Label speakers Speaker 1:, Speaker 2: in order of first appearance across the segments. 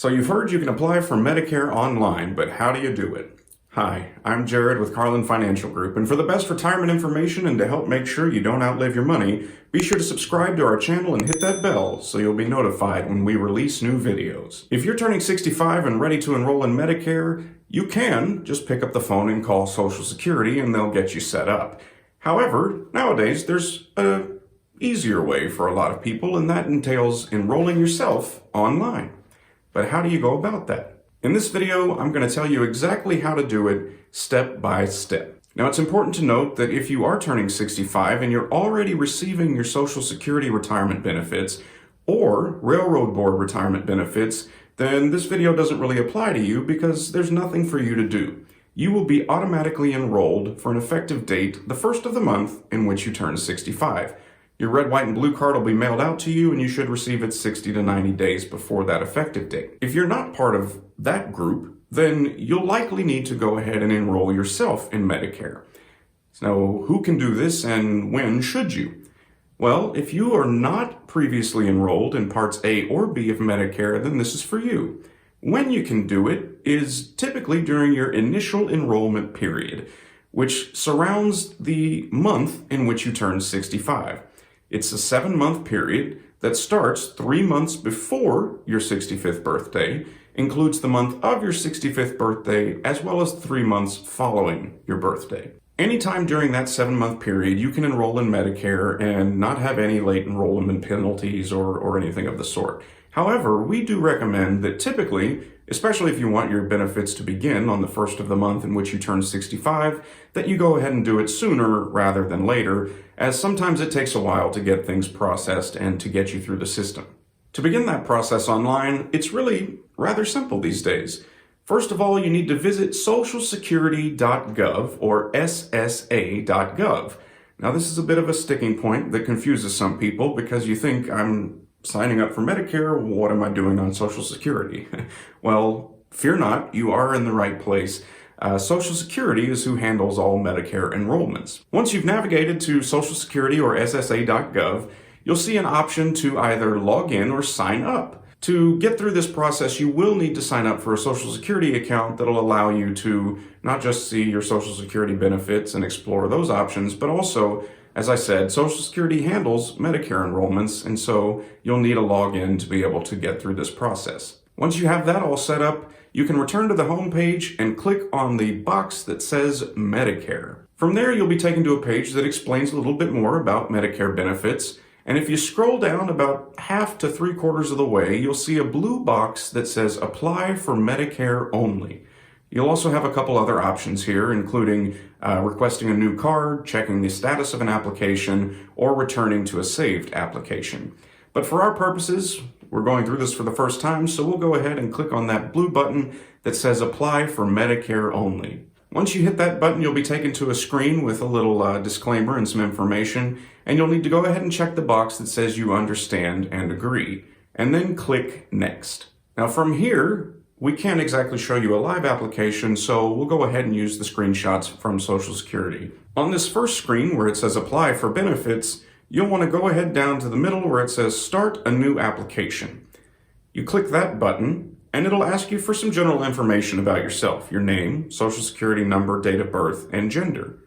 Speaker 1: So you've heard you can apply for Medicare online, but how do you do it? Hi, I'm Jared with Carlin Financial Group, and for the best retirement information and to help make sure you don't outlive your money, be sure to subscribe to our channel and hit that bell so you'll be notified when we release new videos. If you're turning 65 and ready to enroll in Medicare, you can just pick up the phone and call Social Security and they'll get you set up. However, nowadays there's an easier way for a lot of people, and that entails enrolling yourself online. But how do you go about that? In this video, I'm going to tell you exactly how to do it step by step. Now, it's important to note that if you are turning 65 and you're already receiving your Social Security retirement benefits or Railroad Board retirement benefits, then this video doesn't really apply to you because there's nothing for you to do. You will be automatically enrolled for an effective date the first of the month in which you turn 65. Your red, white, and blue card will be mailed out to you and you should receive it 60 to 90 days before that effective date. If you're not part of that group, then you'll likely need to go ahead and enroll yourself in Medicare. So who can do this and when should you? Well, if you are not previously enrolled in Parts A or B of Medicare, then this is for you. When you can do it is typically during your initial enrollment period, which surrounds the month in which you turn 65. It's a 7-month period that starts 3 months before your 65th birthday, includes the month of your 65th birthday, as well as 3 months following your birthday. Anytime during that 7-month period, you can enroll in Medicare and not have any late enrollment penalties or anything of the sort. However, we do recommend that typically, especially if you want your benefits to begin on the first of the month in which you turn 65, that you go ahead and do it sooner rather than later, as sometimes it takes a while to get things processed and to get you through the system. To begin that process online, it's really rather simple these days. First of all, you need to visit socialsecurity.gov or ssa.gov. Now, this is a bit of a sticking point that confuses some people because you think I'm signing up for Medicare, what am I doing on Social Security? Well, fear not, you are in the right place. Social Security is who handles all Medicare enrollments. Once you've navigated to Social Security or ssa.gov, you'll see an option to either log in or sign up. To get through this process, you will need to sign up for a Social Security account that'll allow you to not just see your Social Security benefits and explore those options, but also, as I said, Social Security handles Medicare enrollments, and so you'll need a login to be able to get through this process. Once you have that all set up, you can return to the home page and click on the box that says Medicare. From there, you'll be taken to a page that explains a little bit more about Medicare benefits, and if you scroll down about half to 3/4 of the way, you'll see a blue box that says Apply for Medicare Only. You'll also have a couple other options here, including requesting a new card, checking the status of an application, or returning to a saved application. But for our purposes, we're going through this for the first time, so we'll go ahead and click on that blue button that says Apply for Medicare Only. Once you hit that button, you'll be taken to a screen with a little disclaimer and some information, and you'll need to go ahead and check the box that says you understand and agree, and then click Next. Now from here, we can't exactly show you a live application, so we'll go ahead and use the screenshots from Social Security. On this first screen where it says Apply for Benefits, you'll want to go ahead down to the middle where it says Start a New Application. You click that button, and it'll ask you for some general information about yourself, your name, Social Security number, date of birth, and gender.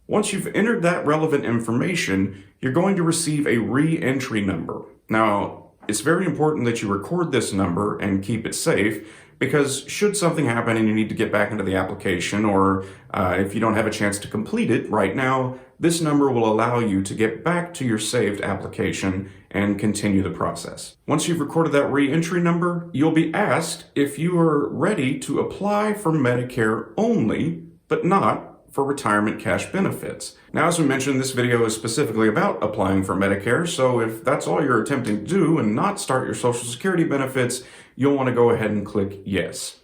Speaker 1: Once you've entered that relevant information, you're going to receive a re-entry number. Now, it's very important that you record this number and keep it safe, because should something happen and you need to get back into the application, or if you don't have a chance to complete it right now, this number will allow you to get back to your saved application and continue the process. Once you've recorded that re-entry number, you'll be asked if you are ready to apply for Medicare only, but not for retirement cash benefits. Now, as we mentioned, this video is specifically about applying for Medicare, so if that's all you're attempting to do and not start your Social Security benefits, you'll want to go ahead and click Yes.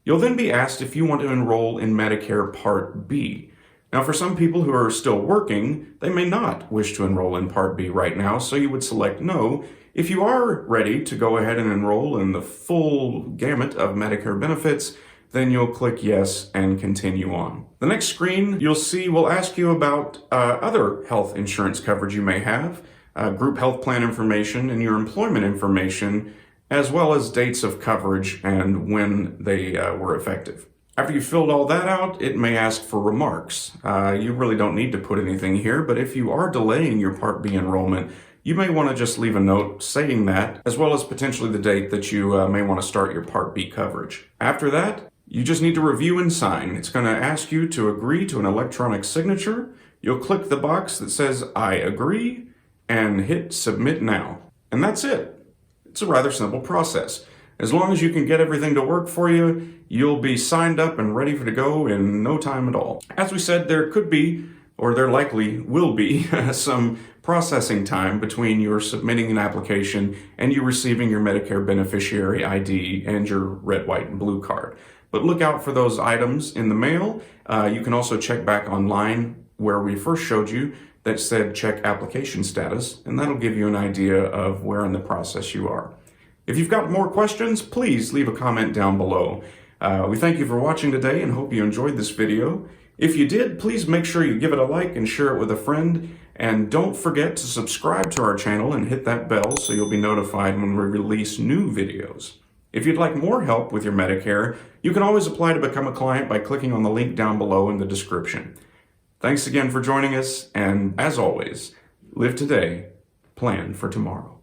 Speaker 1: You'll then be asked if you want to enroll in Medicare Part B. Now, for some people who are still working, they may not wish to enroll in Part B right now, so you would select No. If you are ready to go ahead and enroll in the full gamut of Medicare benefits, then you'll click Yes and continue on. The next screen you'll see will ask you about other health insurance coverage you may have, group health plan information, and your employment information. as well as dates of coverage and when they were effective. After you filled all that out, it may ask for remarks. You really don't need to put anything here, but if you are delaying your Part B enrollment, you may want to just leave a note saying that, as well as potentially the date that you may want to start your Part B coverage. After that, you just need to review and sign. It's going to ask you to agree to an electronic signature. You'll click the box that says, I agree, and hit Submit Now. And that's it. It's a rather simple process. As long as you can get everything to work for you, you'll be signed up and ready to go in no time at all. As we said, there could be, or there likely will be, some processing time between your submitting an application and you receiving your Medicare beneficiary ID and your red, white, and blue card. But look out for those items in the mail. You can also check back online where we first showed you that said check application status, and that'll give you an idea of where in the process you are. If you've got more questions, please leave a comment down below. We thank you for watching today and hope you enjoyed this video. If you did, please make sure you give it a like and share it with a friend. And don't forget to subscribe to our channel and hit that bell so you'll be notified when we release new videos. If you'd like more help with your Medicare, you can always apply to become a client by clicking on the link down below in the description. Thanks again for joining us, and as always, live today, plan for tomorrow.